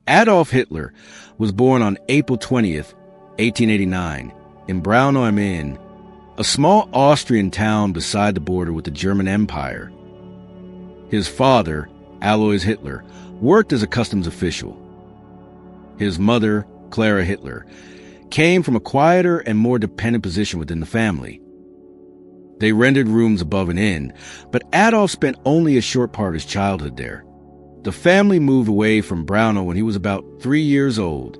Adolf Hitler was born on April 20th, 1889, in Braunau am Inn, a small Austrian town beside the border with the German Empire. His father, Alois Hitler, worked as a customs official. His mother, Clara Hitler, came from a quieter and more dependent position within the family. They rented rooms above an inn, but Adolf spent only a short part of his childhood there. The family moved away from Braunau when he was about 3 years old.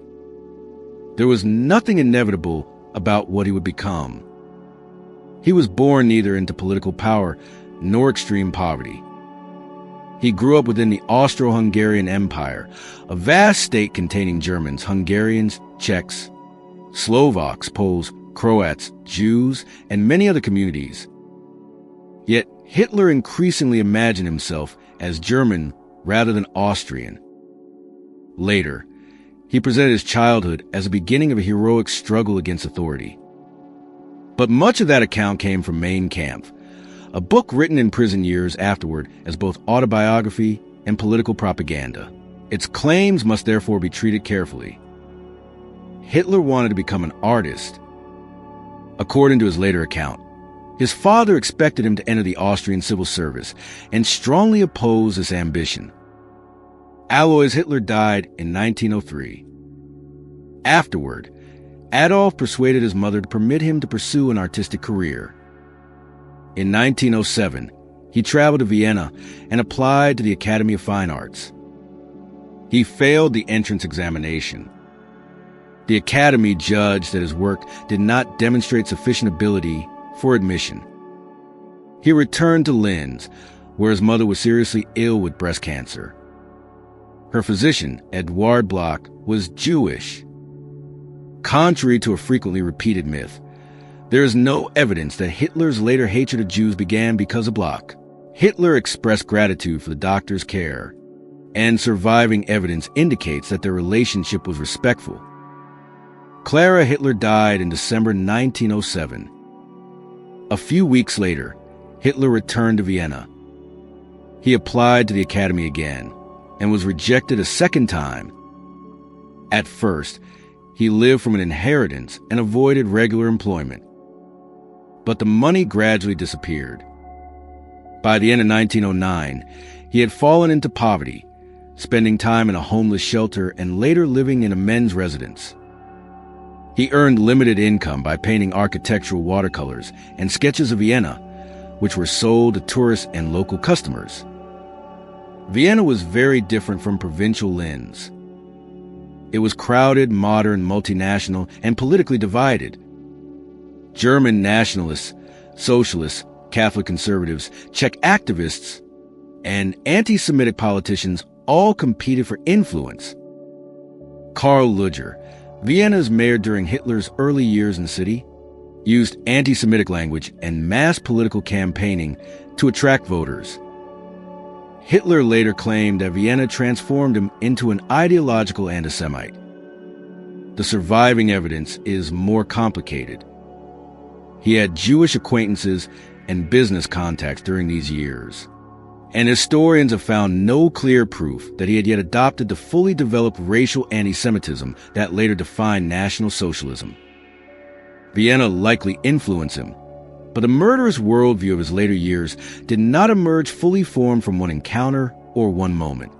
There was nothing inevitable about what he would become. He was born neither into political power nor extreme poverty. He grew up within the Austro-Hungarian Empire, a vast state containing Germans, Hungarians, Czechs, Slovaks, Poles, Croats, Jews, and many other communities. Yet Hitler increasingly imagined himself as German rather than Austrian. Later, he presented his childhood as a beginning of a heroic struggle against authority. But much of that account came from Mein Kampf, a book written in prison years afterward as both autobiography and political propaganda. Its claims must therefore be treated carefully. Hitler wanted to become an artist. According to his later account, his father expected him to enter the Austrian civil service and strongly opposed this ambition. Alois Hitler died in 1903. Afterward, Adolf persuaded his mother to permit him to pursue an artistic career. In 1907, he traveled to Vienna and applied to the Academy of Fine Arts. He failed the entrance examination. The Academy judged that his work did not demonstrate sufficient ability for admission. He returned to Linz, where his mother was seriously ill with breast cancer. Her physician, Eduard Bloch, was Jewish. Contrary to a frequently repeated myth, there is no evidence that Hitler's later hatred of Jews began because of Bloch. Hitler expressed gratitude for the doctor's care, and surviving evidence indicates that their relationship was respectful. Clara Hitler died in December 1907. A few weeks later, Hitler returned to Vienna. He applied to the Academy again and was rejected a second time. At first, he lived from an inheritance and avoided regular employment. But the money gradually disappeared. By the end of 1909, he had fallen into poverty, spending time in a homeless shelter and later living in a men's residence. He earned limited income by painting architectural watercolors and sketches of Vienna, which were sold to tourists and local customers. Vienna was very different from provincial Linz. It was crowded, modern, multinational, and politically divided. German nationalists, socialists, Catholic conservatives, Czech activists, and anti-Semitic politicians all competed for influence. Karl Lueger, Vienna's mayor during Hitler's early years in the city, used anti-Semitic language and mass political campaigning to attract voters. Hitler later claimed that Vienna transformed him into an ideological anti-Semite. The surviving evidence is more complicated. He had Jewish acquaintances and business contacts during these years, and historians have found no clear proof that he had yet adopted the fully developed racial anti-Semitism that later defined National Socialism. Vienna likely influenced him, but the murderous worldview of his later years did not emerge fully formed from one encounter or one moment.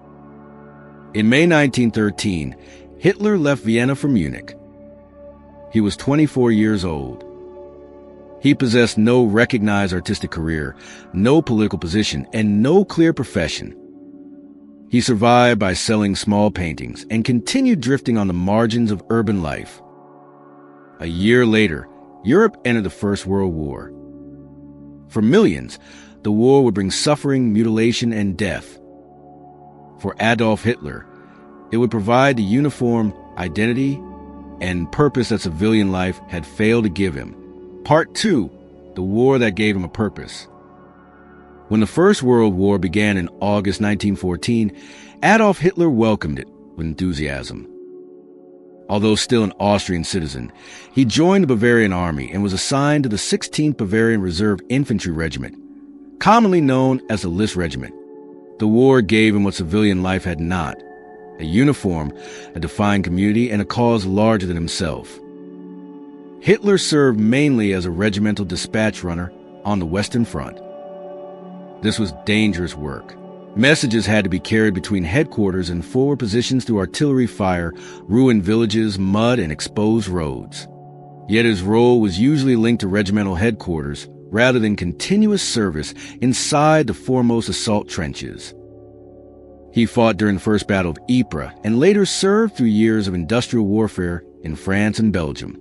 In May 1913, Hitler left Vienna for Munich. He was 24 years old. He possessed no recognized artistic career, no political position, and no clear profession. He survived by selling small paintings and continued drifting on the margins of urban life. A year later, Europe entered the First World War. For millions, the war would bring suffering, mutilation, and death. For Adolf Hitler, it would provide the uniform identity and purpose that civilian life had failed to give him. Part 2, the war that gave him a purpose. When the First World War began in August 1914, Adolf Hitler welcomed it with enthusiasm. Although still an Austrian citizen, he joined the Bavarian army and was assigned to the 16th Bavarian Reserve Infantry Regiment, commonly known as the List Regiment. The war gave him what civilian life had not: a uniform, a defined community, and a cause larger than himself. Hitler served mainly as a regimental dispatch runner on the Western Front. This was dangerous work. Messages had to be carried between headquarters and forward positions through artillery fire, ruined villages, mud, and exposed roads. Yet his role was usually linked to regimental headquarters rather than continuous service inside the foremost assault trenches. He fought during the First Battle of Ypres and later served through years of industrial warfare in France and Belgium.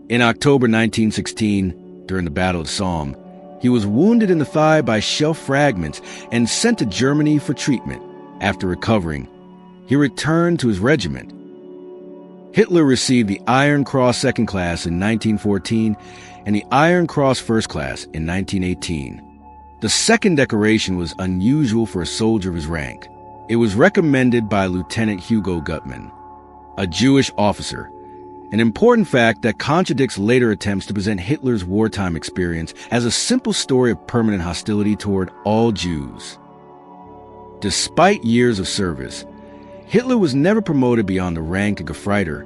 In October 1916, during the Battle of Somme, he was wounded in the thigh by shell fragments and sent to Germany for treatment. After recovering, he returned to his regiment. Hitler received the Iron Cross Second Class in 1914 and the Iron Cross First Class in 1918. The second decoration was unusual for a soldier of his rank. It was recommended by Lieutenant Hugo Gutmann, a Jewish officer, an important fact that contradicts later attempts to present Hitler's wartime experience as a simple story of permanent hostility toward all Jews. Despite years of service, Hitler was never promoted beyond the rank of Gefreiter,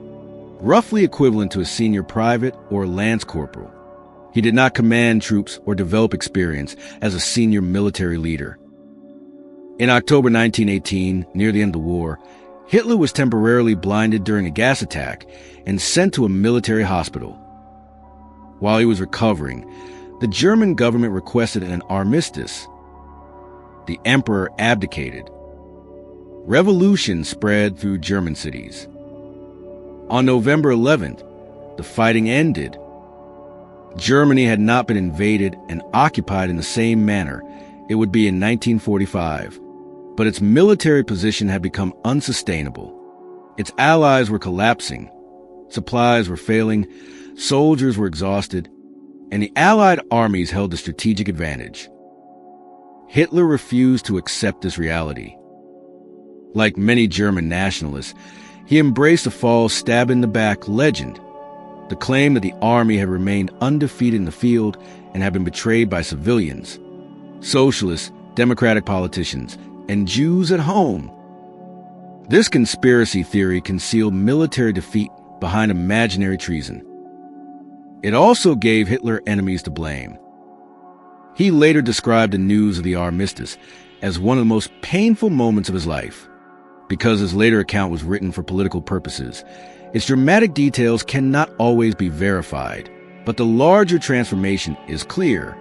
roughly equivalent to a senior private or lance corporal. He did not command troops or develop experience as a senior military leader. In October 1918, near the end of the war, Hitler was temporarily blinded during a gas attack and sent to a military hospital. While he was recovering, the German government requested an armistice. The emperor abdicated. Revolution spread through German cities. On November 11th, the fighting ended. Germany had not been invaded and occupied in the same manner it would be in 1945. But its military position had become unsustainable. Its allies were collapsing, supplies were failing, soldiers were exhausted, and the Allied armies held a strategic advantage. Hitler refused to accept this reality. Like many German nationalists, he embraced the false stab-in-the-back legend, the claim that the army had remained undefeated in the field and had been betrayed by civilians, socialists, democratic politicians, and Jews at home. This conspiracy theory concealed military defeat behind imaginary treason. It also gave Hitler enemies to blame. He later described the news of the armistice as one of the most painful moments of his life. Because his later account was written for political purposes, its dramatic details cannot always be verified, but the larger transformation is clear.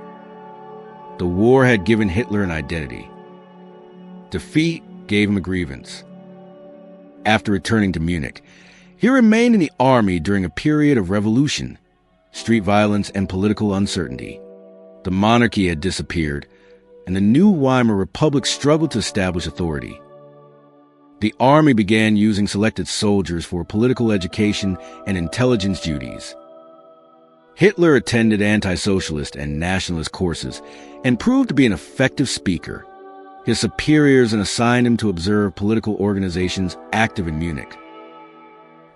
The war had given Hitler an identity. Defeat gave him a grievance. After returning to Munich, he remained in the army during a period of revolution, street violence, and political uncertainty. The monarchy had disappeared, and the new Weimar Republic struggled to establish authority. The army began using selected soldiers for political education and intelligence duties. Hitler attended anti-socialist and nationalist courses and proved to be an effective speaker. His superiors assigned him to observe political organizations active in Munich.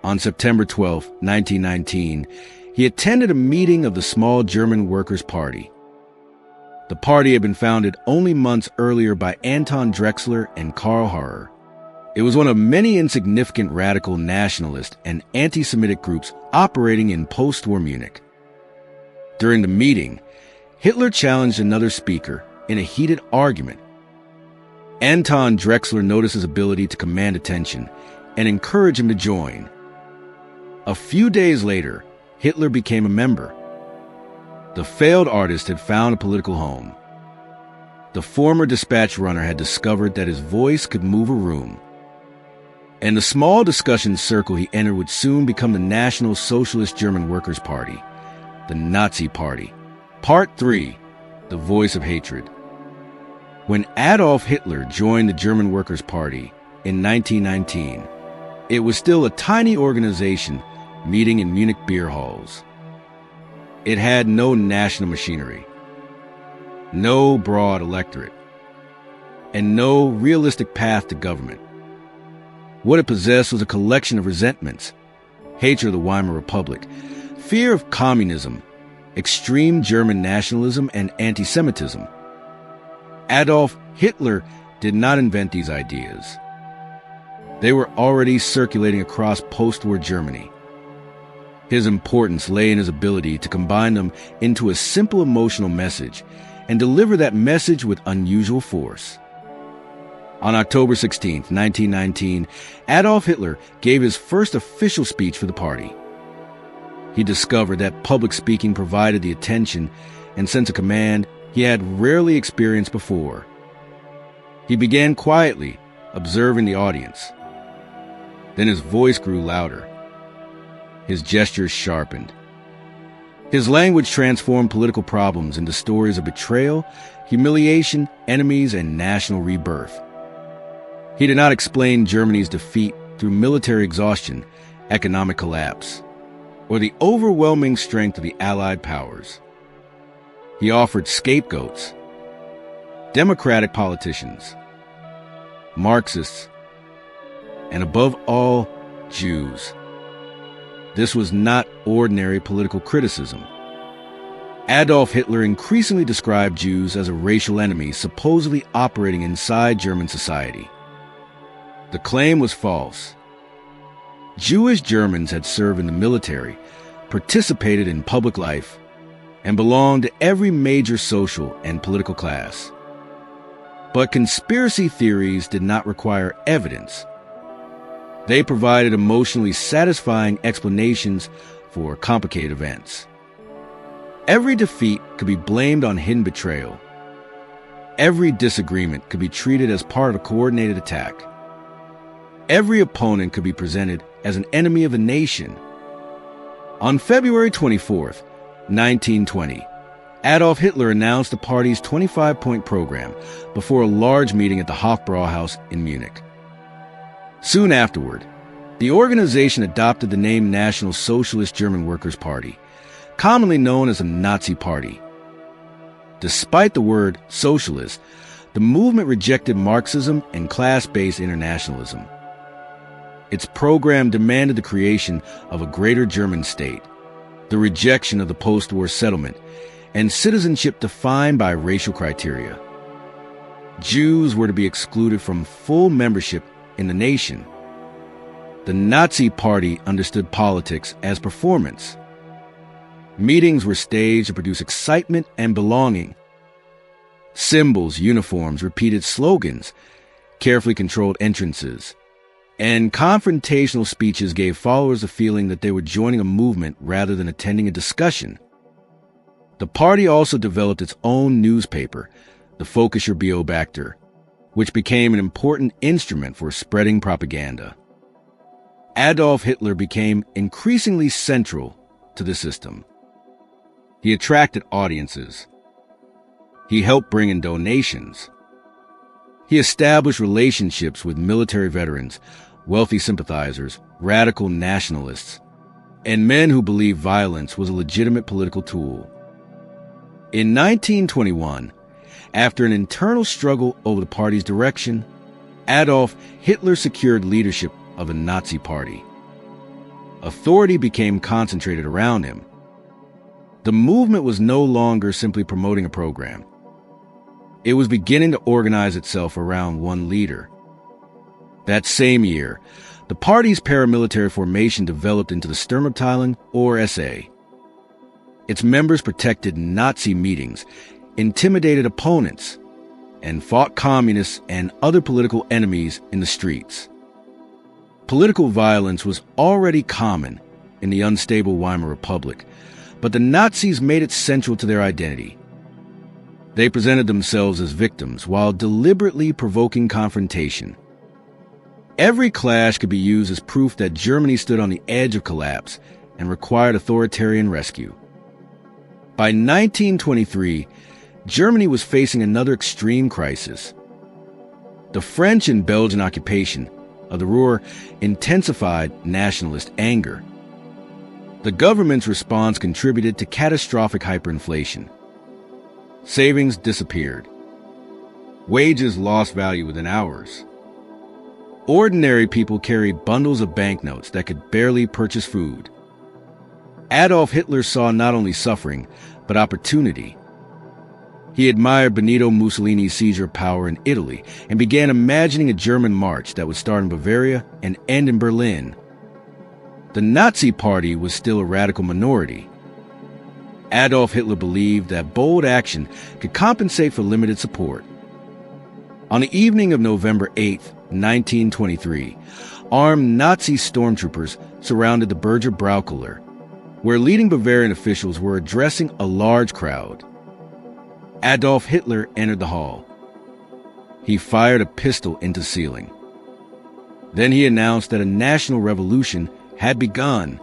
On September 12, 1919, he attended a meeting of the small German Workers' Party. The party had been founded only months earlier by Anton Drexler and Karl Harrer. It was one of many insignificant radical nationalist and anti-Semitic groups operating in post-war Munich. During the meeting, Hitler challenged another speaker in a heated argument. Anton Drexler noticed his ability to command attention and encouraged him to join. A few days later, Hitler became a member. The failed artist had found a political home. The former dispatch runner had discovered that his voice could move a room. And the small discussion circle he entered would soon become the National Socialist German Workers' Party, the Nazi Party. Part 3, The Voice of Hatred. When Adolf Hitler joined the German Workers' Party in 1919, it was still a tiny organization meeting in Munich beer halls. It had no national machinery, no broad electorate, and no realistic path to government. What it possessed was a collection of resentments: hatred of the Weimar Republic, fear of communism, extreme German nationalism, and anti-Semitism. Adolf Hitler did not invent these ideas. They were already circulating across post-war Germany. His importance lay in his ability to combine them into a simple emotional message and deliver that message with unusual force. On October 16, 1919, Adolf Hitler gave his first official speech for the party. He discovered that public speaking provided the attention and sense of command he had rarely experienced before. He began quietly, observing the audience. Then his voice grew louder. His gestures sharpened. His language transformed political problems into stories of betrayal, humiliation, enemies, and national rebirth. He did not explain Germany's defeat through military exhaustion, economic collapse, or the overwhelming strength of the Allied powers. He offered scapegoats, democratic politicians, Marxists, and above all, Jews. This was not ordinary political criticism. Adolf Hitler increasingly described Jews as a racial enemy supposedly operating inside German society. The claim was false. Jewish Germans had served in the military, participated in public life, and belonged to every major social and political class. But conspiracy theories did not require evidence. They provided emotionally satisfying explanations for complicated events. Every defeat could be blamed on hidden betrayal. Every disagreement could be treated as part of a coordinated attack. Every opponent could be presented as an enemy of the nation. On February 24th, 1920, Adolf Hitler announced the party's 25-point program before a large meeting at the Hofbrauhaus in Munich. Soon afterward, the organization adopted the name National Socialist German Workers' Party, commonly known as a Nazi party. Despite the word socialist, the movement rejected Marxism and class-based internationalism. Its program demanded the creation of a greater German state, the rejection of the post-war settlement, and citizenship defined by racial criteria. Jews were to be excluded from full membership in the nation. The Nazi Party understood politics as performance. Meetings were staged to produce excitement and belonging. Symbols, uniforms, repeated slogans, carefully controlled entrances, and confrontational speeches gave followers a feeling that they were joining a movement rather than attending a discussion. The party also developed its own newspaper, the Völkischer Beobachter, which became an important instrument for spreading propaganda. Adolf Hitler became increasingly central to the system. He attracted audiences. He helped bring in donations. He established relationships with military veterans, wealthy sympathizers, radical nationalists, and men who believed violence was a legitimate political tool. In 1921, after an internal struggle over the party's direction, Adolf Hitler secured leadership of the Nazi Party. Authority became concentrated around him. The movement was no longer simply promoting a program. It was beginning to organize itself around one leader. That same year, the party's paramilitary formation developed into the Sturmabteilung, or SA. Its members protected Nazi meetings, intimidated opponents, and fought communists and other political enemies in the streets. Political violence was already common in the unstable Weimar Republic, but the Nazis made it central to their identity. They presented themselves as victims while deliberately provoking confrontation. Every clash could be used as proof that Germany stood on the edge of collapse and required authoritarian rescue. By 1923, Germany was facing another extreme crisis. The French and Belgian occupation of the Ruhr intensified nationalist anger. The government's response contributed to catastrophic hyperinflation. Savings disappeared. Wages lost value within hours. Ordinary people carried bundles of banknotes that could barely purchase food. Adolf Hitler saw not only suffering, but opportunity. He admired Benito Mussolini's seizure of power in Italy and began imagining a German march that would start in Bavaria and end in Berlin. The Nazi Party was still a radical minority. Adolf Hitler believed that bold action could compensate for limited support. On the evening of November 8, 1923, armed Nazi stormtroopers surrounded the Berger Braukeller, where leading Bavarian officials were addressing a large crowd. Adolf Hitler entered the hall. He fired a pistol into the ceiling. Then he announced that a national revolution had begun.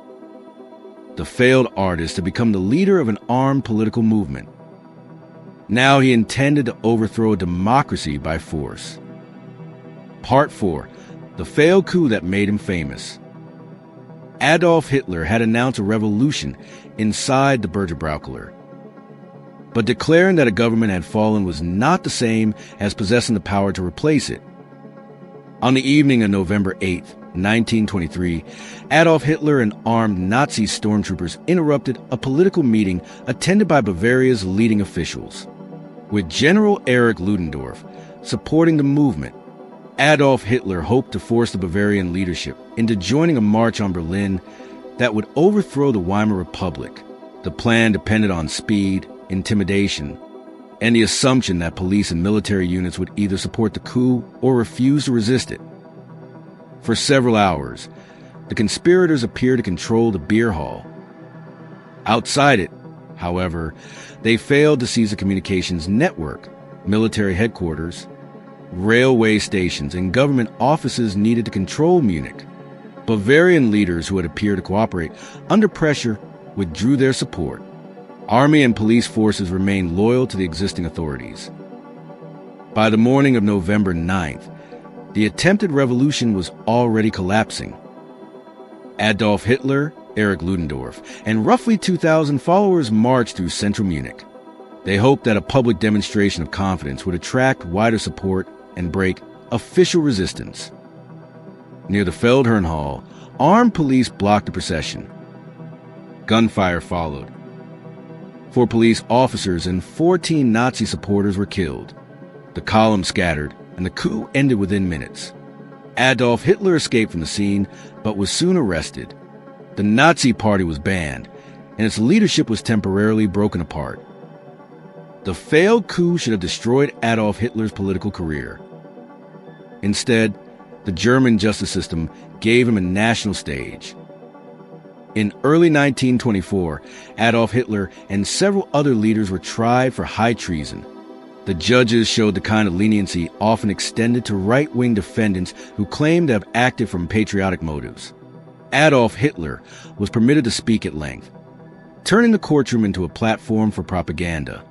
The failed artist had become the leader of an armed political movement. Now he intended to overthrow democracy by force. Part 4. The failed coup that made him famous. Adolf Hitler had announced a revolution inside the Berger Braukeller. But declaring that a government had fallen was not the same as possessing the power to replace it. On the evening of November 8, 1923, Adolf Hitler and armed Nazi stormtroopers interrupted a political meeting attended by Bavaria's leading officials. With General Erich Ludendorff supporting the movement, Adolf Hitler hoped to force the Bavarian leadership into joining a march on Berlin that would overthrow the Weimar Republic. The plan depended on speed, intimidation, and the assumption that police and military units would either support the coup or refuse to resist it. For several hours, the conspirators appeared to control the beer hall. Outside it, however, they failed to seize the communications network, military headquarters, railway stations, and government offices needed to control Munich. Bavarian leaders who had appeared to cooperate under pressure withdrew their support. Army and police forces remained loyal to the existing authorities. By the morning of November 9th, the attempted revolution was already collapsing. Adolf Hitler, Erich Ludendorff, and roughly 2,000 followers marched through central Munich. They hoped that a public demonstration of confidence would attract wider support and break official resistance. Near the Feldherrn Hall, armed police blocked the procession. Gunfire followed. 4 police officers and 14 Nazi supporters were killed. The column scattered, and the coup ended within minutes. Adolf Hitler escaped from the scene, but was soon arrested. The Nazi Party was banned, and its leadership was temporarily broken apart. The failed coup should have destroyed Adolf Hitler's political career. Instead, the German justice system gave him a national stage. In early 1924, Adolf Hitler and several other leaders were tried for high treason. The judges showed the kind of leniency often extended to right-wing defendants who claimed to have acted from patriotic motives. Adolf Hitler was permitted to speak at length, turning the courtroom into a platform for propaganda.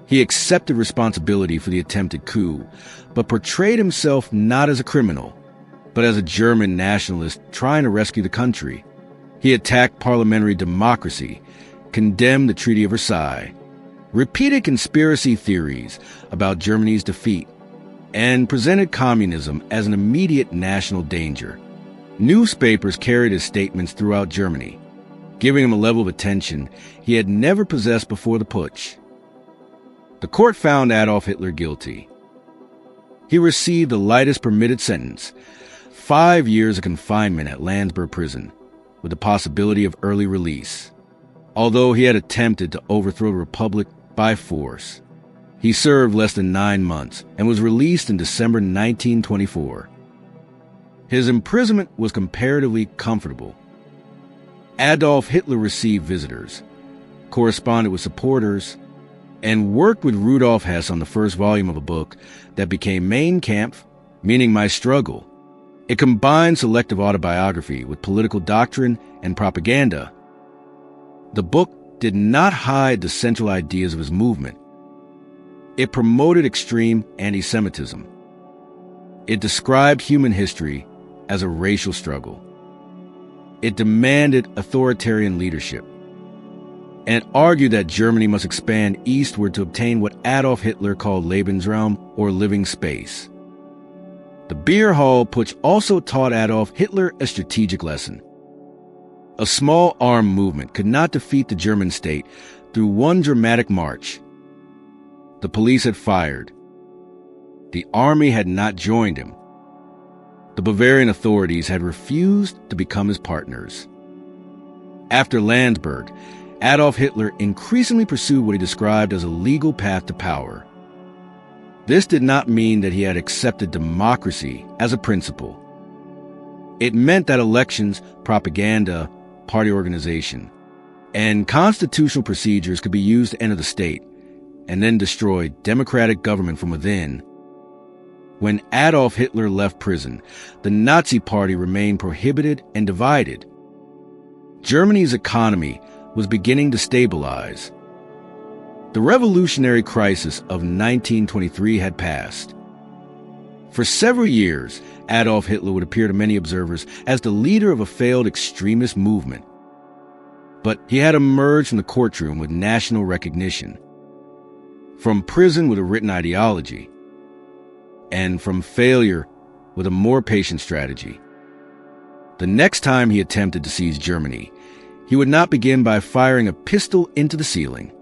He accepted responsibility for the attempted coup, but portrayed himself not as a criminal, but as a German nationalist trying to rescue the country. He attacked parliamentary democracy, condemned the Treaty of Versailles, repeated conspiracy theories about Germany's defeat, and presented communism as an immediate national danger. Newspapers carried his statements throughout Germany, giving him a level of attention he had never possessed before the putsch. The court found Adolf Hitler guilty. He received the lightest permitted sentence, 5 years of confinement at Landsberg prison, with the possibility of early release. Although he had attempted to overthrow the Republic by force, he served less than 9 months and was released in December 1924. His imprisonment was comparatively comfortable. Adolf Hitler received visitors, corresponded with supporters, and worked with Rudolf Hess on the first volume of a book that became Mein Kampf, meaning My Struggle. It combined selective autobiography with political doctrine and propaganda. The book did not hide the central ideas of his movement. It promoted extreme anti-Semitism. It described human history as a racial struggle. It demanded authoritarian leadership, and it argued that Germany must expand eastward to obtain what Adolf Hitler called Lebensraum, or living space. The beer hall putsch also taught Adolf Hitler a strategic lesson. A small armed movement could not defeat the German state through one dramatic march. The police had fired. The army had not joined him. The Bavarian authorities had refused to become his partners. After Landsberg, Adolf Hitler increasingly pursued what he described as a legal path to power. This did not mean that he had accepted democracy as a principle. It meant that elections, propaganda, party organization, and constitutional procedures could be used to enter the state and then destroy democratic government from within. When Adolf Hitler left prison, the Nazi Party remained prohibited and divided. Germany's economy was beginning to stabilize. The revolutionary crisis of 1923 had passed. For several years, Adolf Hitler would appear to many observers as the leader of a failed extremist movement. But he had emerged from the courtroom with national recognition, from prison with a written ideology, and from failure with a more patient strategy. The next time he attempted to seize Germany, he would not begin by firing a pistol into the ceiling.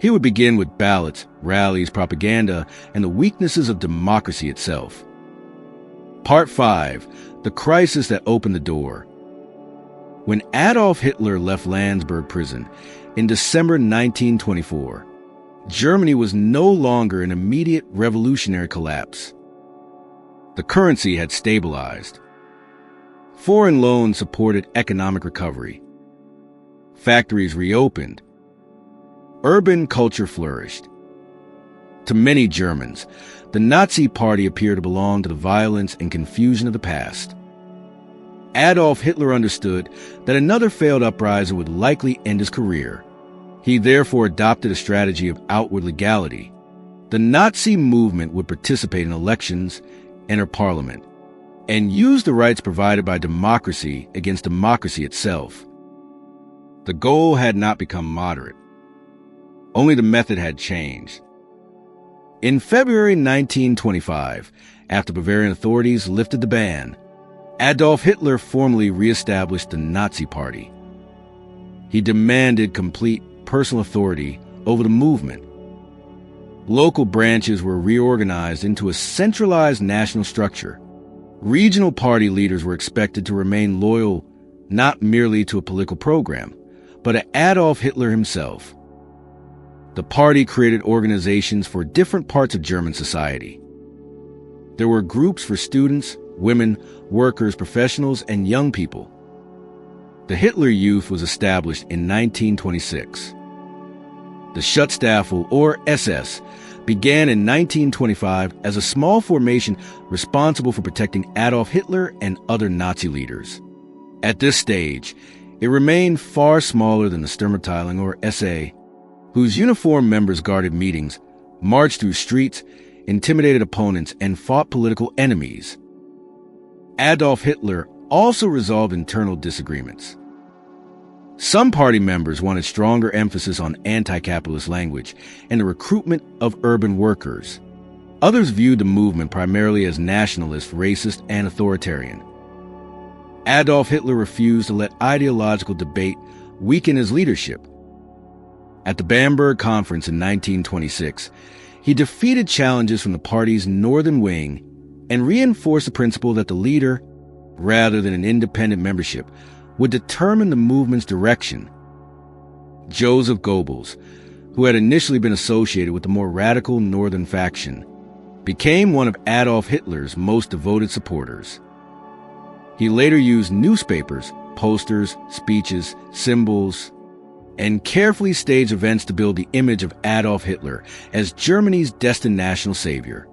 He would begin with ballots, rallies, propaganda, and the weaknesses of democracy itself. Part 5. The Crisis That Opened the Door. When Adolf Hitler left Landsberg prison in December 1924, Germany was no longer in immediate revolutionary collapse. The currency had stabilized. Foreign loans supported economic recovery. Factories reopened. Urban culture flourished. To many Germans, the Nazi Party appeared to belong to the violence and confusion of the past. Adolf Hitler understood that another failed uprising would likely end his career. He therefore adopted a strategy of outward legality. The Nazi movement would participate in elections, enter parliament, and use the rights provided by democracy against democracy itself. The goal had not become moderate. Only the method had changed. In February 1925, after Bavarian authorities lifted the ban, Adolf Hitler formally reestablished the Nazi Party. He demanded complete personal authority over the movement. Local branches were reorganized into a centralized national structure. Regional party leaders were expected to remain loyal not merely to a political program, but to Adolf Hitler himself. The party created organizations for different parts of German society. There were groups for students, women, workers, professionals, and young people. The Hitler Youth was established in 1926. The Schutzstaffel, or SS, began in 1925 as a small formation responsible for protecting Adolf Hitler and other Nazi leaders. At this stage, it remained far smaller than the Sturmabteilung, or SA, whose uniformed members guarded meetings, marched through streets, intimidated opponents, and fought political enemies. Adolf Hitler also resolved internal disagreements. Some party members wanted stronger emphasis on anti-capitalist language and the recruitment of urban workers. Others viewed the movement primarily as nationalist, racist, and authoritarian. Adolf Hitler refused to let ideological debate weaken his leadership. At the Bamberg Conference in 1926, he defeated challenges from the party's northern wing and reinforced the principle that the leader, rather than an independent membership, would determine the movement's direction. Joseph Goebbels, who had initially been associated with the more radical northern faction, became one of Adolf Hitler's most devoted supporters. He later used newspapers, posters, speeches, symbols, and carefully staged events to build the image of Adolf Hitler as Germany's destined national savior.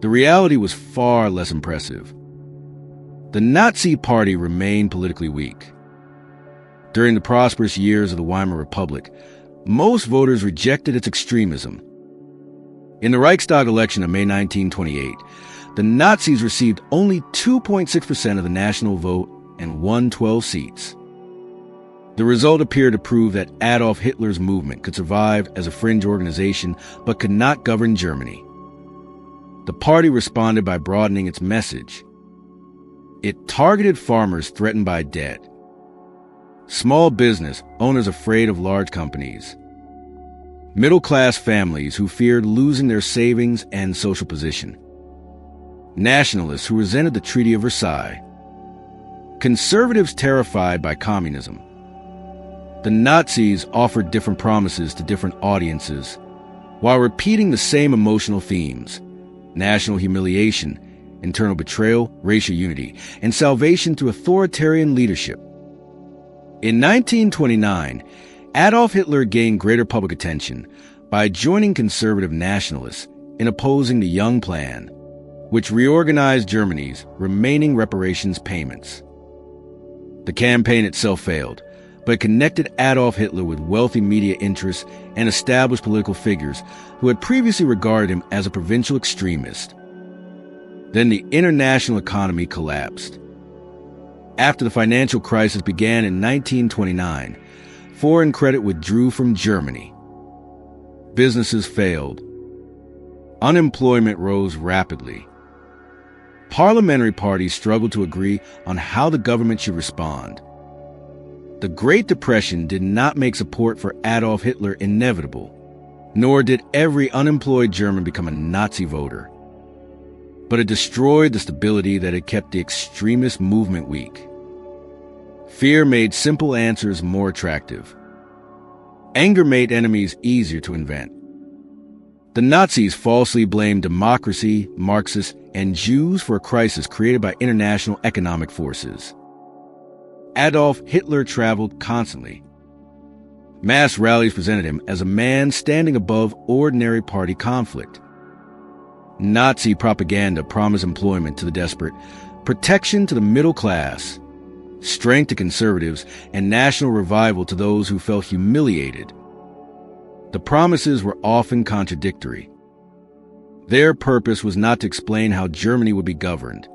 The reality was far less impressive. The Nazi Party remained politically weak. During the prosperous years of the Weimar Republic, most voters rejected its extremism. In the Reichstag election of May 1928, the Nazis received only 2.6% of the national vote and won 12 seats. The result appeared to prove that Adolf Hitler's movement could survive as a fringe organization but could not govern Germany. The party responded by broadening its message. It targeted farmers threatened by debt, small business owners afraid of large companies, middle-class families who feared losing their savings and social position, nationalists who resented the Treaty of Versailles, conservatives terrified by communism. The Nazis offered different promises to different audiences while repeating the same emotional themes: national humiliation, internal betrayal, racial unity, and salvation through authoritarian leadership. In 1929, Adolf Hitler gained greater public attention by joining conservative nationalists in opposing the Young Plan, which reorganized Germany's remaining reparations payments. The campaign itself failed, but it connected Adolf Hitler with wealthy media interests and established political figures who had previously regarded him as a provincial extremist. Then the international economy collapsed. After the financial crisis began in 1929, foreign credit withdrew from Germany. Businesses failed. Unemployment rose rapidly. Parliamentary parties struggled to agree on how the government should respond. The Great Depression did not make support for Adolf Hitler inevitable, nor did every unemployed German become a Nazi voter. But it destroyed the stability that had kept the extremist movement weak. Fear made simple answers more attractive. Anger made enemies easier to invent. The Nazis falsely blamed democracy, Marxists, and Jews for a crisis created by international economic forces. Adolf Hitler traveled constantly. Mass rallies presented him as a man standing above ordinary party conflict. Nazi propaganda promised employment to the desperate, protection to the middle class, strength to conservatives, and national revival to those who felt humiliated. The promises were often contradictory. Their purpose was not to explain how Germany would be governed.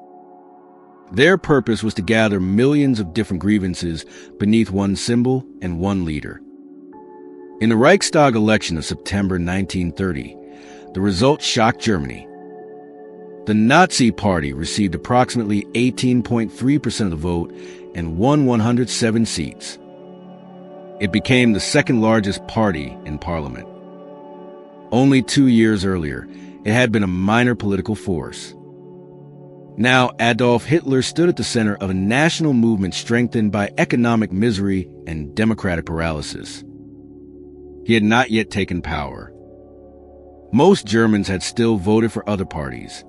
Their purpose was to gather millions of different grievances beneath one symbol and one leader. In the Reichstag election of September 1930, the results shocked Germany. The Nazi Party received approximately 18.3% of the vote and won 107 seats. It became the second largest party in parliament. Only 2 years earlier, it had been a minor political force. Now, Adolf Hitler stood at the center of a national movement strengthened by economic misery and democratic paralysis. He had not yet taken power. Most Germans had still voted for other parties.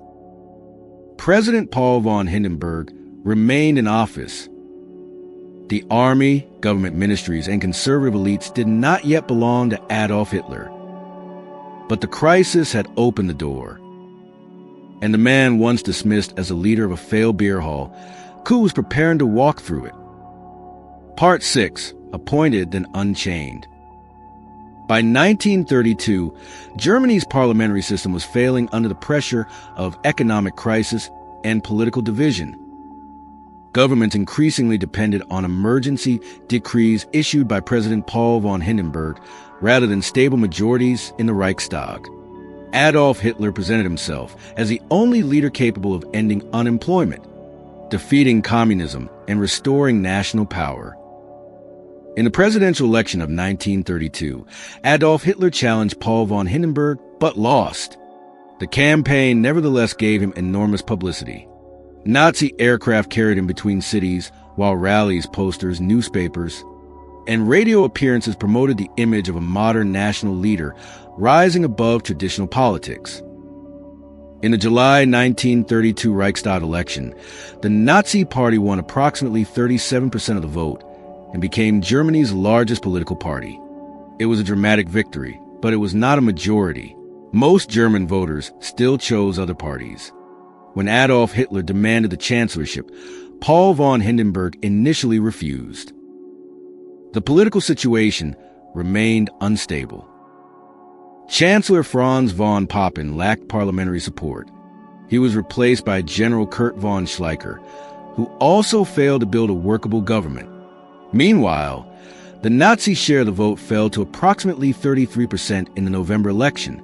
President Paul von Hindenburg remained in office. The army, government ministries, and conservative elites did not yet belong to Adolf Hitler. But the crisis had opened the door. And the man once dismissed as a leader of a failed beer hall, Koo was preparing to walk through it. Part 6, Appointed then Unchained. By 1932, Germany's parliamentary system was failing under the pressure of economic crisis and political division. Governments increasingly depended on emergency decrees issued by President Paul von Hindenburg rather than stable majorities in the Reichstag. Adolf Hitler presented himself as the only leader capable of ending unemployment, defeating communism, and restoring national power. In the presidential election of 1932, Adolf Hitler challenged Paul von Hindenburg, but lost. The campaign nevertheless gave him enormous publicity. Nazi aircraft carried him between cities, while rallies, posters, newspapers, and radio appearances promoted the image of a modern national leader rising above traditional politics. In the July 1932 Reichstag election, the Nazi Party won approximately 37% of the vote and became Germany's largest political party. It was a dramatic victory, but it was not a majority. Most German voters still chose other parties. When Adolf Hitler demanded the chancellorship, Paul von Hindenburg initially refused. The political situation remained unstable. Chancellor Franz von Papen lacked parliamentary support. He was replaced by General Kurt von Schleicher, who also failed to build a workable government. Meanwhile, the Nazi share of the vote fell to approximately 33% in the November election.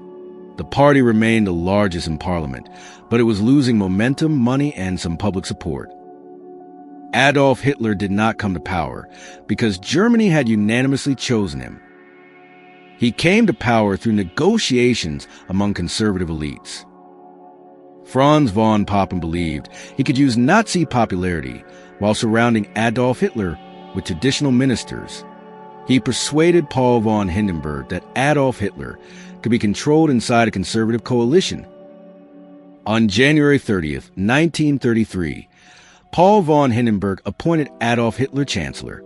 The party remained the largest in parliament, but it was losing momentum, money, and some public support. Adolf Hitler did not come to power because Germany had unanimously chosen him. He came to power through negotiations among conservative elites. Franz von Papen believed he could use Nazi popularity while surrounding Adolf Hitler with traditional ministers. He persuaded Paul von Hindenburg that Adolf Hitler could be controlled inside a conservative coalition. On January 30th, 1933, Paul von Hindenburg appointed Adolf Hitler chancellor.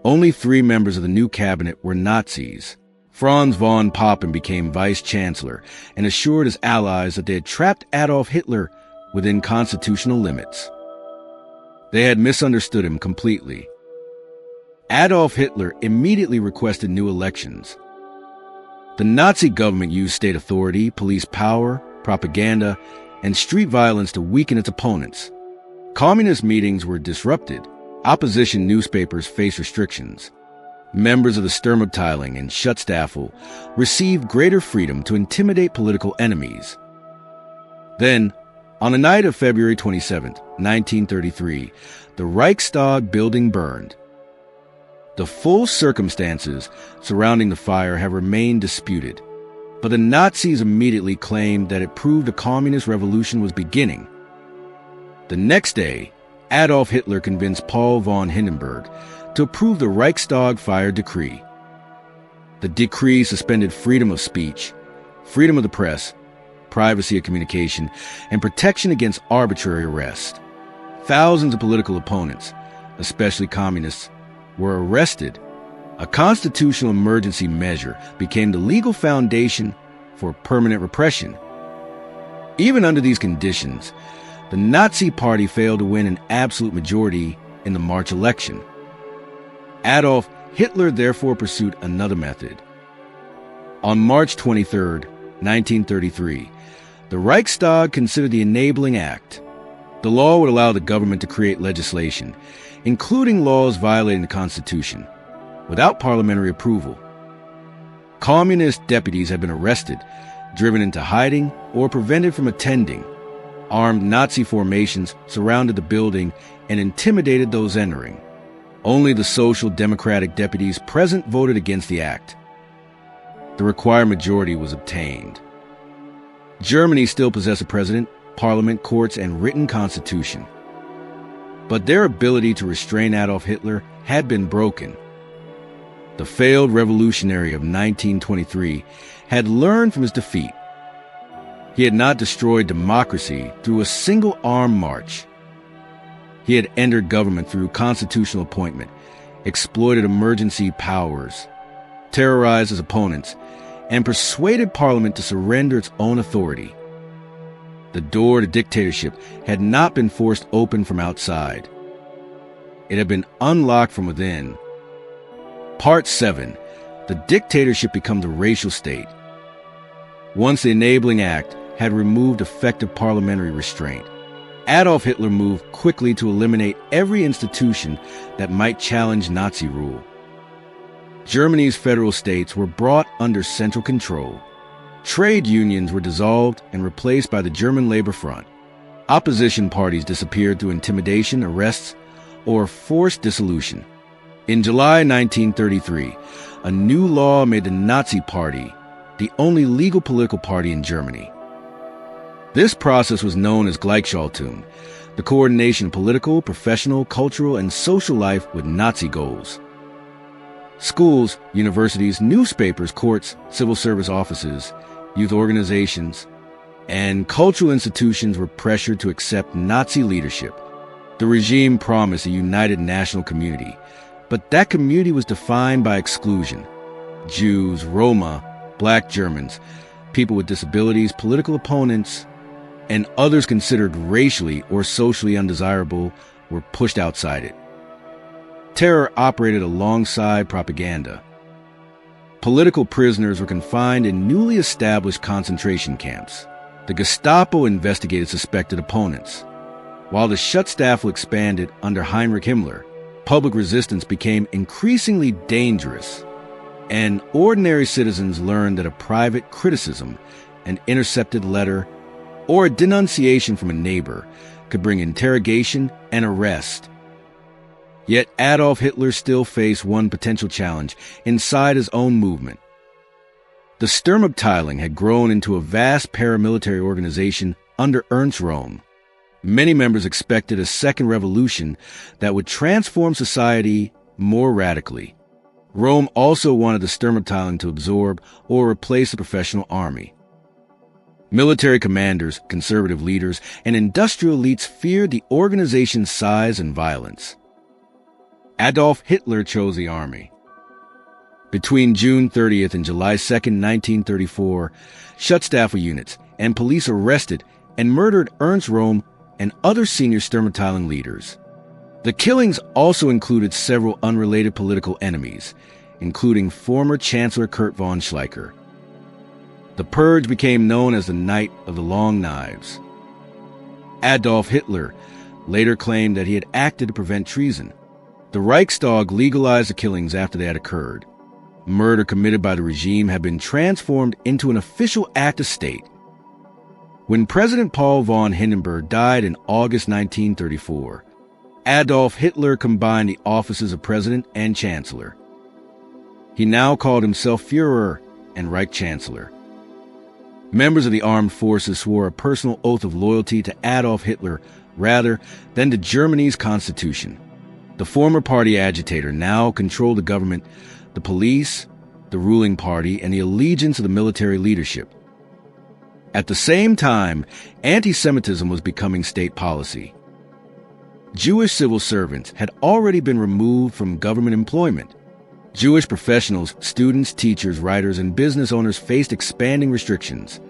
Only 3 members of the new cabinet were Nazis. Franz von Papen became vice-chancellor and assured his allies that they had trapped Adolf Hitler within constitutional limits. They had misunderstood him completely. Adolf Hitler immediately requested new elections. The Nazi government used state authority, police power, propaganda, and street violence to weaken its opponents. Communist meetings were disrupted. Opposition newspapers faced restrictions. Members of the Sturmabteilung and Schutzstaffel received greater freedom to intimidate political enemies. Then, on the night of February 27, 1933, the Reichstag building burned. The full circumstances surrounding the fire have remained disputed, but the Nazis immediately claimed that it proved a communist revolution was beginning. The next day, Adolf Hitler convinced Paul von Hindenburg to approve the Reichstag fire decree. The decree suspended freedom of speech, freedom of the press, privacy of communication, and protection against arbitrary arrest. Thousands of political opponents, especially communists, were arrested. A constitutional emergency measure became the legal foundation for permanent repression. Even under these conditions, the Nazi Party failed to win an absolute majority in the March election. Adolf Hitler therefore pursued another method. On March 23, 1933, the Reichstag considered the Enabling Act. The law would allow the government to create legislation, including laws violating the Constitution, without parliamentary approval. Communist deputies had been arrested, driven into hiding, or prevented from attending. Armed Nazi formations surrounded the building and intimidated those entering. Only the Social Democratic deputies present voted against the act. The required majority was obtained. Germany still possessed a president, parliament, courts, and written constitution. But their ability to restrain Adolf Hitler had been broken. The failed revolutionary of 1923 had learned from his defeat. He had not destroyed democracy through a single armed march. He had entered government through constitutional appointment, exploited emergency powers, terrorized his opponents, and persuaded Parliament to surrender its own authority. The door to dictatorship had not been forced open from outside. It had been unlocked from within. Part 7. The dictatorship becomes a racial state. Once the Enabling Act had removed effective parliamentary restraint, Adolf Hitler moved quickly to eliminate every institution that might challenge Nazi rule. Germany's federal states were brought under central control. Trade unions were dissolved and replaced by the German Labor Front. Opposition parties disappeared through intimidation, arrests, or forced dissolution. In July 1933, a new law made the Nazi Party the only legal political party in Germany. This process was known as Gleichschaltung, the coordination of political, professional, cultural, and social life with Nazi goals. Schools, universities, newspapers, courts, civil service offices, youth organizations, and cultural institutions were pressured to accept Nazi leadership. The regime promised a united national community, but that community was defined by exclusion. Jews, Roma, Black Germans, people with disabilities, political opponents, and others considered racially or socially undesirable were pushed outside it. Terror operated alongside propaganda. Political prisoners were confined in newly established concentration camps. The Gestapo investigated suspected opponents. While the Schutzstaffel expanded under Heinrich Himmler, public resistance became increasingly dangerous, and ordinary citizens learned that a private criticism, an intercepted letter, or a denunciation from a neighbor could bring interrogation and arrest. Yet Adolf Hitler still faced one potential challenge inside his own movement: The Sturmabteilung had grown into a vast paramilitary organization under Ernst Röhm. Many members expected a second revolution that would transform society more radically. Röhm also wanted the Sturmabteilung to absorb or replace the professional army. Military commanders, conservative leaders, and industrial elites feared the organization's size and violence. Adolf Hitler chose the army. Between June 30th and July 2nd, 1934, Schutzstaffel units and police arrested and murdered Ernst Röhm and other senior Sturmabteilung leaders. The killings also included several unrelated political enemies, including former Chancellor Kurt von Schleicher. The purge became known as the Night of the Long Knives. Adolf Hitler later claimed that he had acted to prevent treason. The Reichstag legalized the killings after they had occurred. Murder committed by the regime had been transformed into an official act of state. When President Paul von Hindenburg died in August 1934, Adolf Hitler combined the offices of president and chancellor. He now called himself Führer and Reich Chancellor. Members of the armed forces swore a personal oath of loyalty to Adolf Hitler rather than to Germany's constitution. The former party agitator now controlled the government, the police, the ruling party, and the allegiance of the military leadership. At the same time, anti-Semitism was becoming state policy. Jewish civil servants had already been removed from government employment. Jewish professionals, students, teachers, writers, and business owners faced expanding restrictions.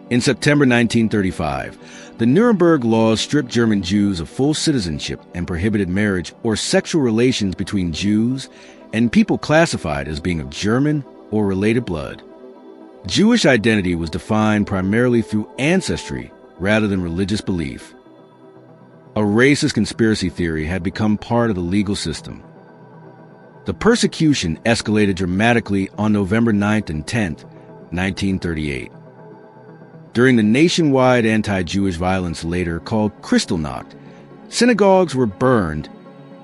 In September 1935, the Nuremberg laws stripped German Jews of full citizenship and prohibited marriage or sexual relations between Jews and people classified as being of German or related blood. Jewish identity was defined primarily through ancestry rather than religious belief. A racist conspiracy theory had become part of the legal system. The persecution escalated dramatically on November 9th and 10th, 1938. During the nationwide anti-Jewish violence later called Kristallnacht, synagogues were burned,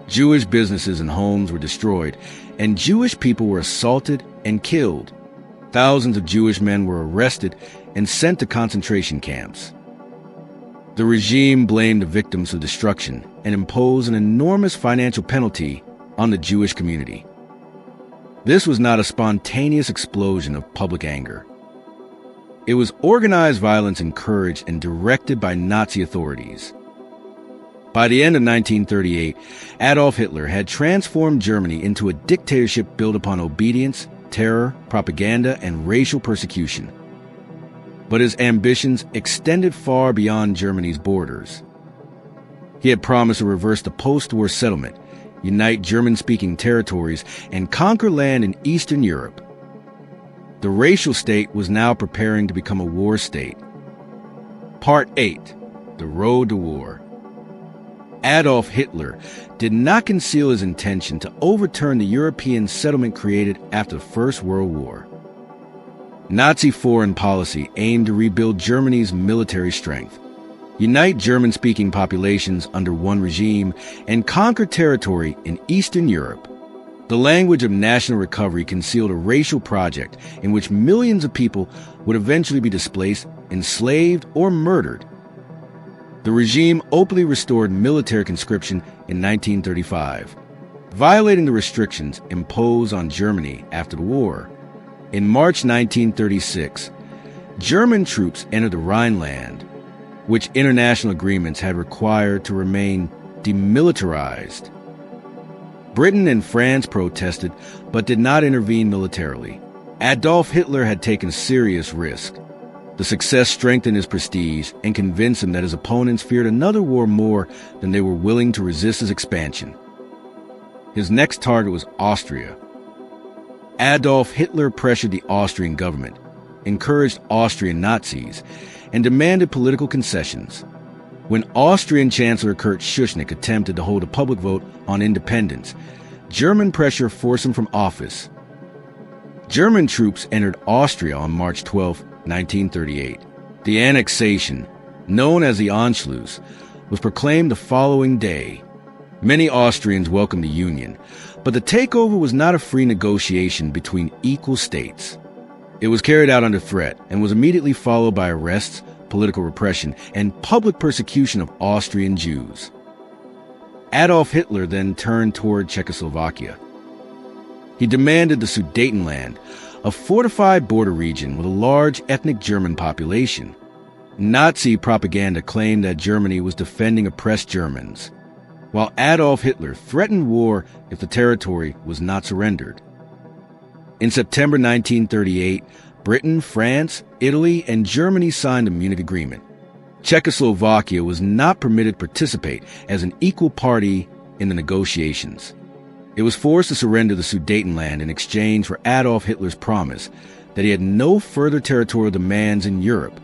Jewish businesses and homes were destroyed, and Jewish people were assaulted and killed. Thousands of Jewish men were arrested and sent to concentration camps. The regime blamed the victims of destruction and imposed an enormous financial penalty on the Jewish community. This was not a spontaneous explosion of public anger. It was organized violence encouraged and directed by Nazi authorities. By the end of 1938, Adolf Hitler had transformed Germany into a dictatorship built upon obedience, terror, propaganda, and racial persecution. But his ambitions extended far beyond Germany's borders. He had promised to reverse the post-war settlement, unite German-speaking territories, and conquer land in Eastern Europe. The racial state was now preparing to become a war state. Part 8. The Road to War. Adolf Hitler did not conceal his intention to overturn the European settlement created after the First World War. Nazi foreign policy aimed to rebuild Germany's military strength, unite German-speaking populations under one regime, and conquer territory in Eastern Europe. The language of national recovery concealed a racial project in which millions of people would eventually be displaced, enslaved, or murdered. The regime openly restored military conscription in 1935, violating the restrictions imposed on Germany after the war. In March 1936, German troops entered the Rhineland, which international agreements had required to remain demilitarized. Britain and France protested, but did not intervene militarily. Adolf Hitler had taken serious risk. The success strengthened his prestige and convinced him that his opponents feared another war more than they were willing to resist his expansion. His next target was Austria. Adolf Hitler pressured the Austrian government, encouraged Austrian Nazis, and demanded political concessions. When Austrian Chancellor Kurt Schuschnigg attempted to hold a public vote on independence, German pressure forced him from office. German troops entered Austria on March 12, 1938. The annexation, known as the Anschluss, was proclaimed the following day. Many Austrians welcomed the Union, but the takeover was not a free negotiation between equal states. It was carried out under threat and was immediately followed by arrests, political repression, and public persecution of Austrian Jews. Adolf Hitler then turned toward Czechoslovakia. He demanded the Sudetenland, a fortified border region with a large ethnic German population. Nazi propaganda claimed that Germany was defending oppressed Germans, while Adolf Hitler threatened war if the territory was not surrendered. In September 1938, Britain, France, Italy, and Germany signed the Munich Agreement. Czechoslovakia was not permitted to participate as an equal party in the negotiations. It was forced to surrender the Sudetenland in exchange for Adolf Hitler's promise that he had no further territorial demands in Europe.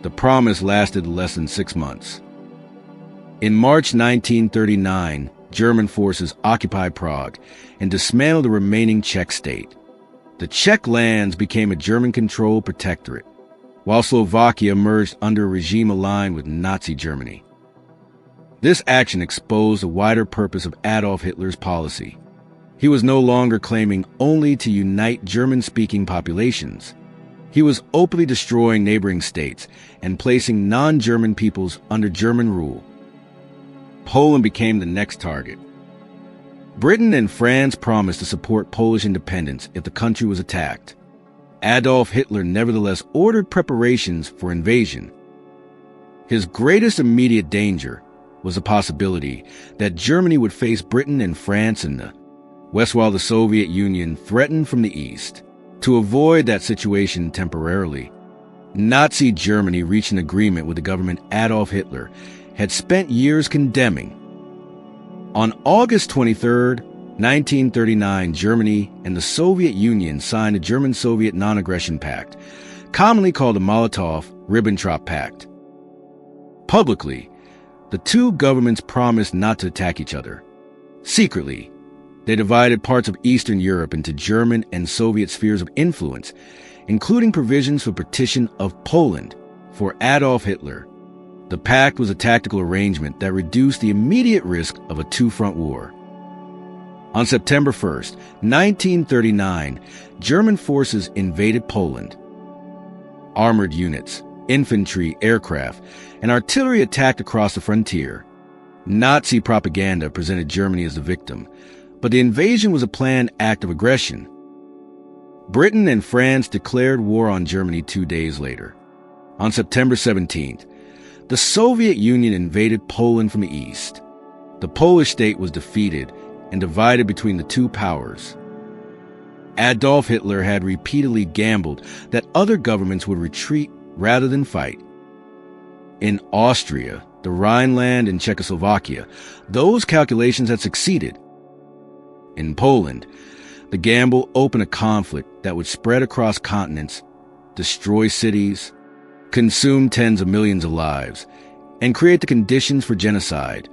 The promise lasted less than 6 months. In March 1939, German forces occupied Prague and dismantled the remaining Czech state. The Czech lands became a German-controlled protectorate, while Slovakia emerged under a regime aligned with Nazi Germany. This action exposed the wider purpose of Adolf Hitler's policy. He was no longer claiming only to unite German-speaking populations. He was openly destroying neighboring states and placing non-German peoples under German rule. Poland became the next target. Britain and France promised to support Polish independence if the country was attacked. Adolf Hitler nevertheless ordered preparations for invasion. His greatest immediate danger was the possibility that Germany would face Britain and France in the west while the Soviet Union threatened from the east. To avoid that situation temporarily, Nazi Germany reached an agreement with the government Adolf Hitler had spent years condemning. On August 23, 1939, Germany and the Soviet Union signed a German-Soviet Non-Aggression Pact, commonly called the Molotov-Ribbentrop Pact. Publicly, the two governments promised not to attack each other. Secretly, they divided parts of Eastern Europe into German and Soviet spheres of influence, including provisions for partition of Poland for Adolf Hitler. The pact was a tactical arrangement that reduced the immediate risk of a two-front war. On September 1, 1939, German forces invaded Poland. Armored units, infantry, aircraft, and artillery attacked across the frontier. Nazi propaganda presented Germany as the victim, but the invasion was a planned act of aggression. Britain and France declared war on Germany 2 days later. On September 17th, the Soviet Union invaded Poland from the east. The Polish state was defeated and divided between the two powers. Adolf Hitler had repeatedly gambled that other governments would retreat rather than fight. In Austria, the Rhineland, and Czechoslovakia, those calculations had succeeded. In Poland, the gamble opened a conflict that would spread across continents, destroy cities, consume tens of millions of lives, and create the conditions for genocide.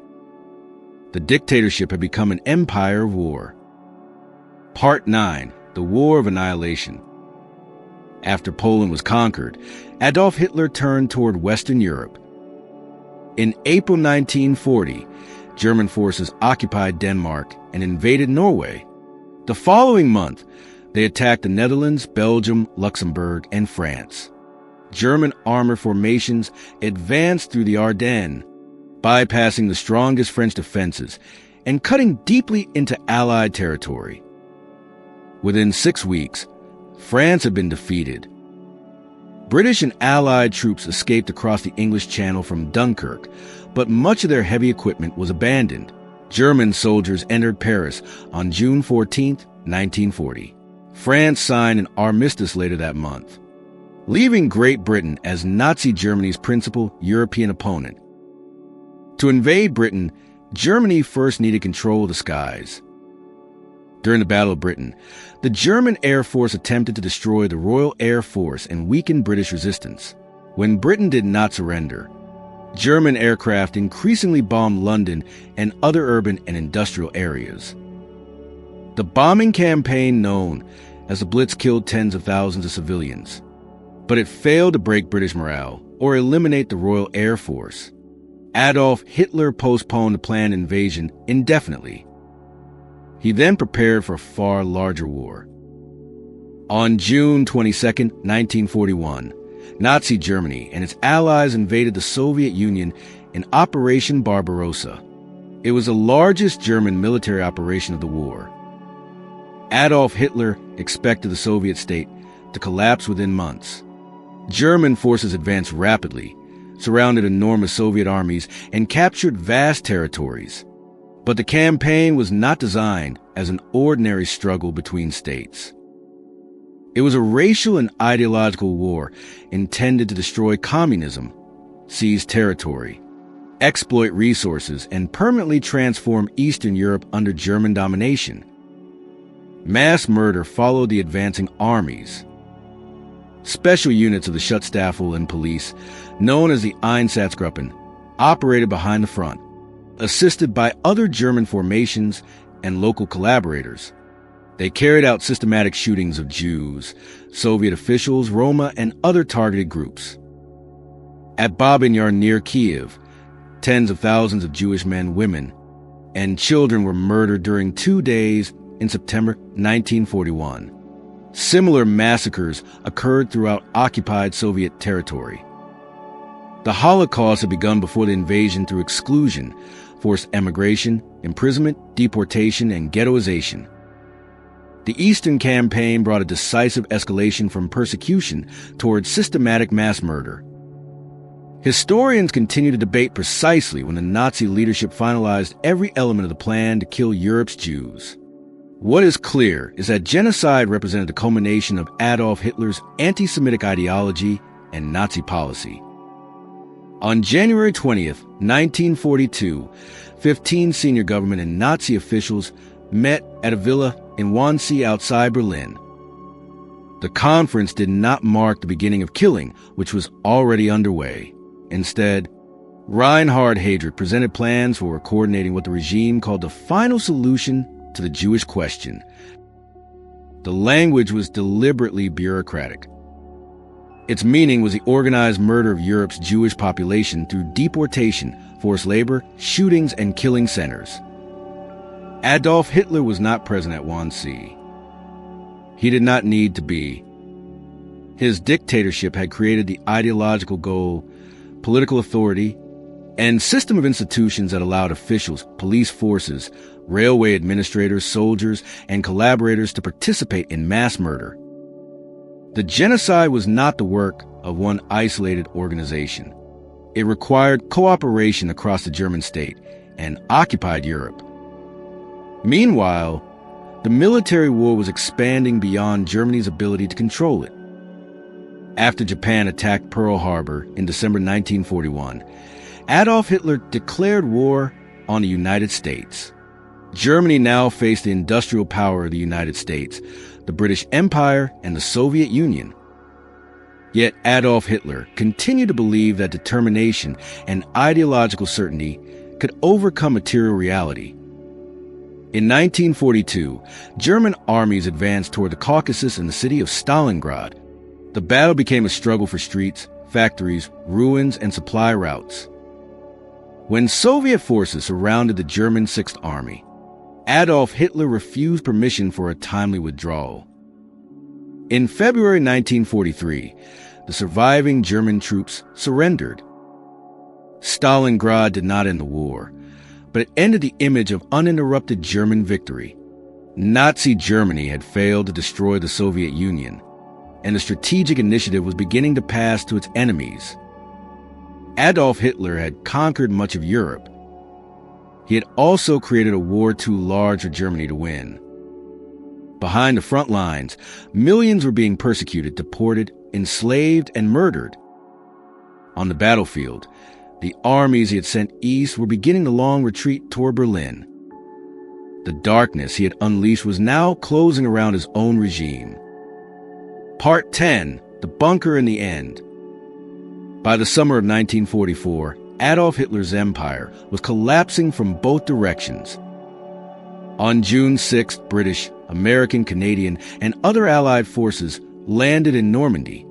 The dictatorship had become an empire of war. Part 9. The War of Annihilation. After Poland was conquered, Adolf Hitler turned toward Western Europe. In April 1940, German forces occupied Denmark and invaded Norway. The following month, they attacked the Netherlands, Belgium, Luxembourg, and France. German armored formations advanced through the Ardennes, bypassing the strongest French defenses and cutting deeply into Allied territory. Within 6 weeks, France had been defeated. British and Allied troops escaped across the English Channel from Dunkirk, but much of their heavy equipment was abandoned. German soldiers entered Paris on June 14, 1940. France signed an armistice later that month, leaving Great Britain as Nazi Germany's principal European opponent. To invade Britain, Germany first needed control of the skies. During the Battle of Britain, the German Air Force attempted to destroy the Royal Air Force and weaken British resistance. When Britain did not surrender, German aircraft increasingly bombed London and other urban and industrial areas. The bombing campaign, known as the Blitz, killed tens of thousands of civilians, but it failed to break British morale or eliminate the Royal Air Force. Adolf Hitler postponed the planned invasion indefinitely. He then prepared for a far larger war. On June 22, 1941, Nazi Germany and its allies invaded the Soviet Union in Operation Barbarossa. It was the largest German military operation of the war. Adolf Hitler expected the Soviet state to collapse within months. German forces advanced rapidly, surrounded enormous Soviet armies, and captured vast territories. But the campaign was not designed as an ordinary struggle between states. It was a racial and ideological war intended to destroy communism, seize territory, exploit resources, and permanently transform Eastern Europe under German domination. Mass murder followed the advancing armies. Special units of the Schutzstaffel and police, known as the Einsatzgruppen, operated behind the front, assisted by other German formations and local collaborators. They carried out systematic shootings of Jews, Soviet officials, Roma, and other targeted groups. At Babin Yar near Kiev, tens of thousands of Jewish men, women, and children were murdered during 2 days in September 1941. Similar massacres occurred throughout occupied Soviet territory. The Holocaust had begun before the invasion through exclusion, forced emigration, imprisonment, deportation, and ghettoization. The Eastern Campaign brought a decisive escalation from persecution towards systematic mass murder. Historians continue to debate precisely when the Nazi leadership finalized every element of the plan to kill Europe's Jews. What is clear is that genocide represented the culmination of Adolf Hitler's anti-Semitic ideology and Nazi policy. On January 20th, 1942, 15 senior government and Nazi officials met at a villa in Wannsee outside Berlin. The conference did not mark the beginning of killing, which was already underway. Instead, Reinhard Heydrich presented plans for coordinating what the regime called the final solution to the Jewish question. The language was deliberately bureaucratic. Its meaning was the organized murder of Europe's Jewish population through deportation, forced labor, shootings, and killing centers. Adolf Hitler was not present at Wannsee. He did not need to be. His dictatorship had created the ideological goal, political authority, and system of institutions that allowed officials, police forces, railway administrators, soldiers, and collaborators to participate in mass murder. The genocide was not the work of one isolated organization. It required cooperation across the German state and occupied Europe. Meanwhile, the military war was expanding beyond Germany's ability to control it. After Japan attacked Pearl Harbor in December 1941, Adolf Hitler declared war on the United States. Germany now faced the industrial power of the United States, the British Empire, and the Soviet Union. Yet Adolf Hitler continued to believe that determination and ideological certainty could overcome material reality. In 1942, German armies advanced toward the Caucasus and the city of Stalingrad. The battle became a struggle for streets, factories, ruins, and supply routes. When Soviet forces surrounded the German Sixth Army, Adolf Hitler refused permission for a timely withdrawal. In February 1943, the surviving German troops surrendered. Stalingrad did not end the war, but it ended the image of uninterrupted German victory. Nazi Germany had failed to destroy the Soviet Union, and the strategic initiative was beginning to pass to its enemies. Adolf Hitler had conquered much of Europe. He had also created a war too large for Germany to win. Behind the front lines, millions were being persecuted, deported, enslaved, and murdered. On the battlefield, the armies he had sent east were beginning the long retreat toward Berlin. The darkness he had unleashed was now closing around his own regime. Part 10, The Bunker in the End. By the summer of 1944, Adolf Hitler's empire was collapsing from both directions. On June 6th, British, American, Canadian, and other Allied forces landed in Normandy.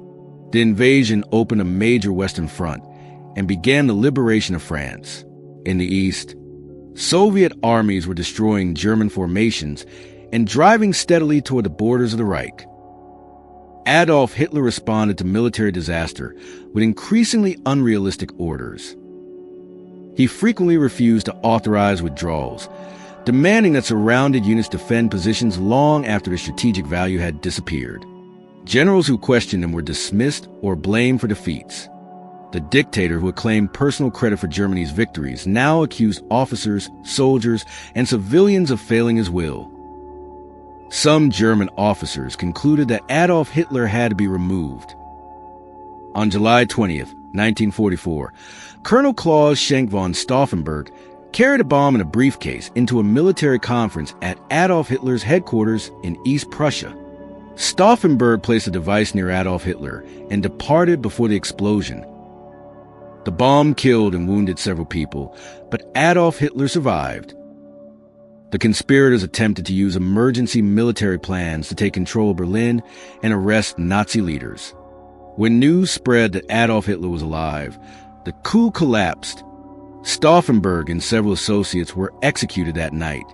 The invasion opened a major Western front and began the liberation of France. In the east, Soviet armies were destroying German formations and driving steadily toward the borders of the Reich. Adolf Hitler responded to military disaster with increasingly unrealistic orders. He frequently refused to authorize withdrawals, demanding that surrounded units defend positions long after the strategic value had disappeared. Generals who questioned him were dismissed or blamed for defeats. The dictator, who had claimed personal credit for Germany's victories, now accused officers, soldiers, and civilians of failing his will. Some German officers concluded that Adolf Hitler had to be removed. On July 20th, 1944, Colonel Klaus Schenk von Stauffenberg carried a bomb in a briefcase into a military conference at Adolf Hitler's headquarters in East Prussia. Stauffenberg placed a device near Adolf Hitler and departed before the explosion. The bomb killed and wounded several people, but Adolf Hitler survived. The conspirators attempted to use emergency military plans to take control of Berlin and arrest Nazi leaders. When news spread that Adolf Hitler was alive, the coup collapsed. Stauffenberg and several associates were executed that night.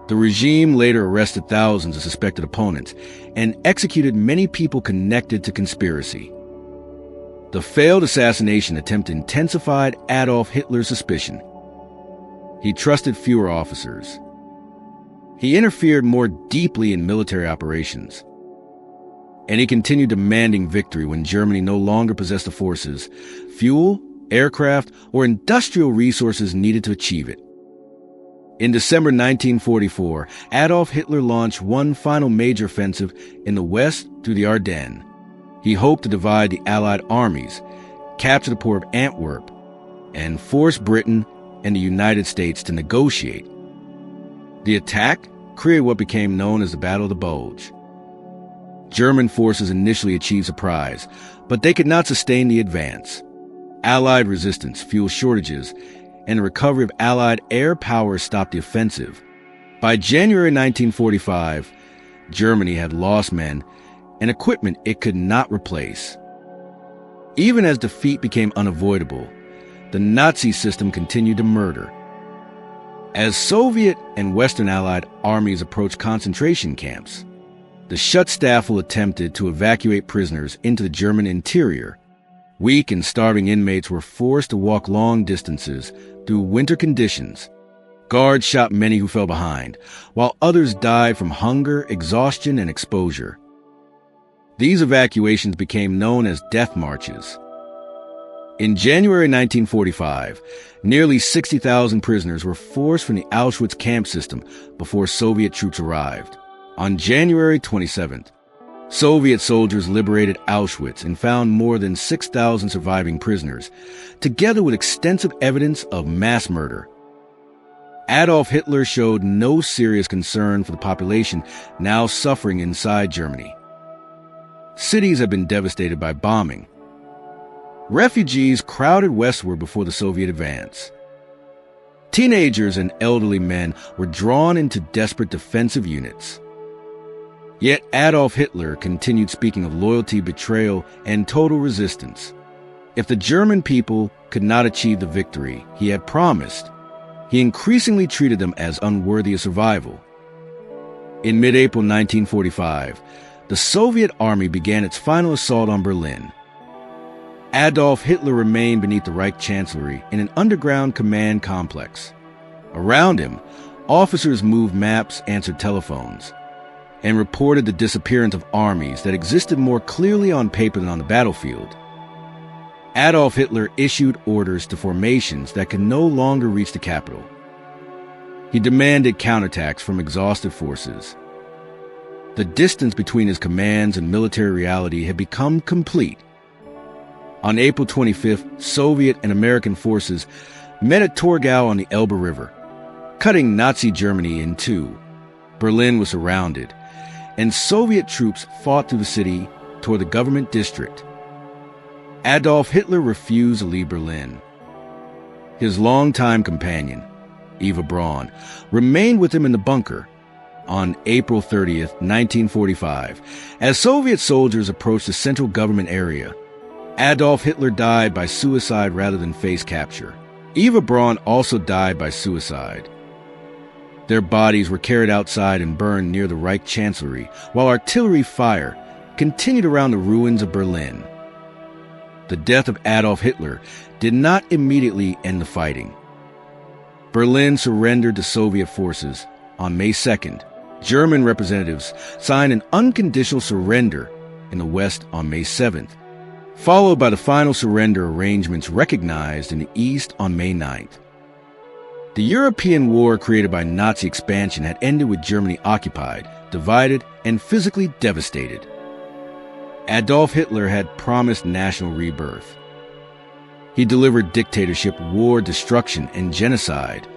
The regime later arrested thousands of suspected opponents and executed many people connected to conspiracy. The failed assassination attempt intensified Adolf Hitler's suspicion. He trusted fewer officers. He interfered more deeply in military operations. And he continued demanding victory when Germany no longer possessed the forces, fuel, aircraft, or industrial resources needed to achieve it. In December 1944, Adolf Hitler launched one final major offensive in the west through the Ardennes. He hoped to divide the Allied armies, capture the port of Antwerp, and force Britain and the United States to negotiate. The attack created what became known as the Battle of the Bulge. German forces initially achieved surprise, but they could not sustain the advance. Allied resistance, fuel shortages, and the recovery of Allied air power stopped the offensive. By January 1945, Germany had lost men and equipment it could not replace. Even as defeat became unavoidable, the Nazi system continued to murder. As Soviet and Western Allied armies approached concentration camps, the Schutzstaffel attempted to evacuate prisoners into the German interior. Weak and starving inmates were forced to walk long distances through winter conditions. Guards shot many who fell behind, while others died from hunger, exhaustion, and exposure. These evacuations became known as death marches. In January 1945, nearly 60,000 prisoners were forced from the Auschwitz camp system before Soviet troops arrived. On January 27th, Soviet soldiers liberated Auschwitz and found more than 6,000 surviving prisoners, together with extensive evidence of mass murder. Adolf Hitler showed no serious concern for the population now suffering inside Germany. Cities had been devastated by bombing. Refugees crowded westward before the Soviet advance. Teenagers and elderly men were drawn into desperate defensive units. Yet Adolf Hitler continued speaking of loyalty, betrayal, and total resistance. If the German people could not achieve the victory he had promised, he increasingly treated them as unworthy of survival. In mid-April 1945, the Soviet army began its final assault on Berlin. Adolf Hitler remained beneath the Reich Chancellery in an underground command complex. Around him, officers moved maps, answered telephones, and reported the disappearance of armies that existed more clearly on paper than on the battlefield. Adolf Hitler issued orders to formations that could no longer reach the capital. He demanded counterattacks from exhausted forces. The distance between his commands and military reality had become complete. On April 25th, Soviet and American forces met at Torgau on the Elbe River, cutting Nazi Germany in two. Berlin was surrounded, and Soviet troops fought through the city toward the government district. Adolf Hitler refused to leave Berlin. His longtime companion, Eva Braun, remained with him in the bunker. On April 30th, 1945, as Soviet soldiers approached the central government area, Adolf Hitler died by suicide rather than face capture. Eva Braun also died by suicide. Their bodies were carried outside and burned near the Reich Chancellery, while artillery fire continued around the ruins of Berlin. The death of Adolf Hitler did not immediately end the fighting. Berlin surrendered to Soviet forces on May 2nd. German representatives signed an unconditional surrender in the West on May 7th, followed by the final surrender arrangements recognized in the East on May 9th. The European war created by Nazi expansion had ended with Germany occupied, divided, and physically devastated. Adolf Hitler had promised national rebirth. He delivered dictatorship, war, destruction, and genocide.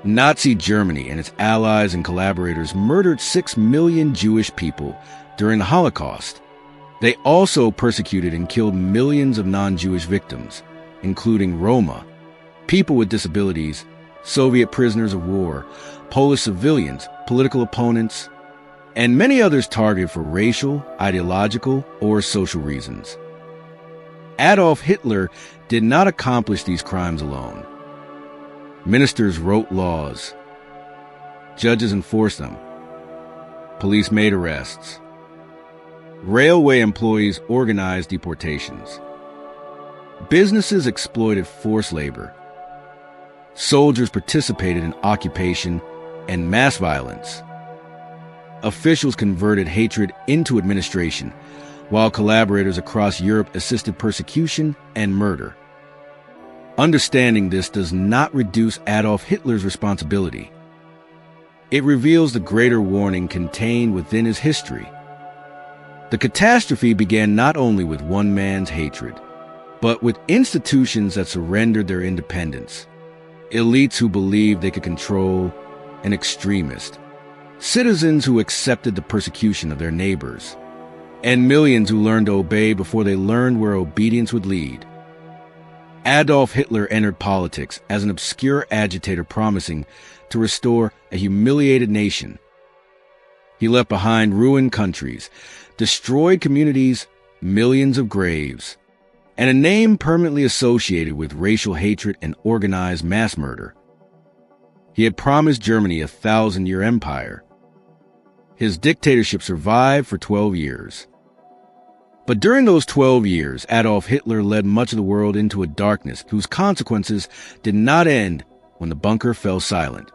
Nazi Germany and its allies and collaborators murdered 6 million Jewish people during the Holocaust. They also persecuted and killed millions of non-Jewish victims, including Roma, people with disabilities, Soviet prisoners of war, Polish civilians, political opponents, and many others targeted for racial, ideological, or social reasons. Adolf Hitler did not accomplish these crimes alone. Ministers wrote laws. Judges enforced them. Police made arrests. Railway employees organized deportations. Businesses exploited forced labor. Soldiers participated in occupation and mass violence. Officials converted hatred into administration, while collaborators across Europe assisted persecution and murder. Understanding this does not reduce Adolf Hitler's responsibility. It reveals the greater warning contained within his history. The catastrophe began not only with one man's hatred, but with institutions that surrendered their independence, elites who believed they could control, and extremists, citizens who accepted the persecution of their neighbors, and millions who learned to obey before they learned where obedience would lead. Adolf Hitler entered politics as an obscure agitator promising to restore a humiliated nation. He left behind ruined countries, destroyed communities, millions of graves, and a name permanently associated with racial hatred and organized mass murder. He had promised Germany a 1,000-year empire. His dictatorship survived for 12 years. But during those 12 years, Adolf Hitler led much of the world into a darkness whose consequences did not end when the bunker fell silent.